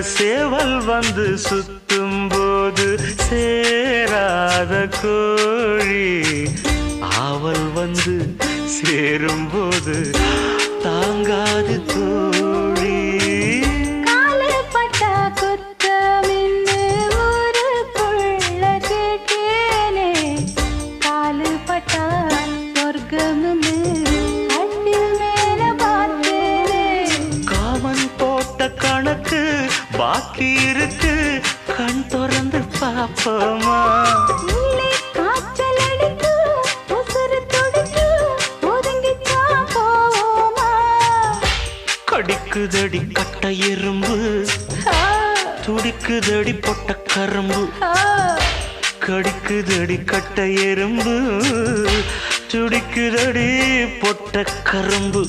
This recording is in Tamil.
சேவல் வந்து சுத்தும் போது சேராத கோழி ஆவல் வந்து சேரும்போது தாங்காது தோழி. காலப்பட்டா குத்தமின்னு ஊருக்குள்ள கேட்டேனே, காலுப்பட்டா சொர்க்கம்னு கட்டில் மேல பார்த்தேனே. காமன் போட்ட கணக்கு பாக்கி இருக்கு, கண் திறந்து பாப்போமா? உள்ளே காய்ச்சல் அடிக்கும், உசுரு துடிக்கும், ஒதுங்கித்தான் போவோமா? கடிக்குதடி கட்ட எறும்பு, துடிக்குதடி பொட்ட கரும்பு. கடிக்குதடி கட்ட எறும்பு, துடிக்குதடி பொட்ட கரும்பு.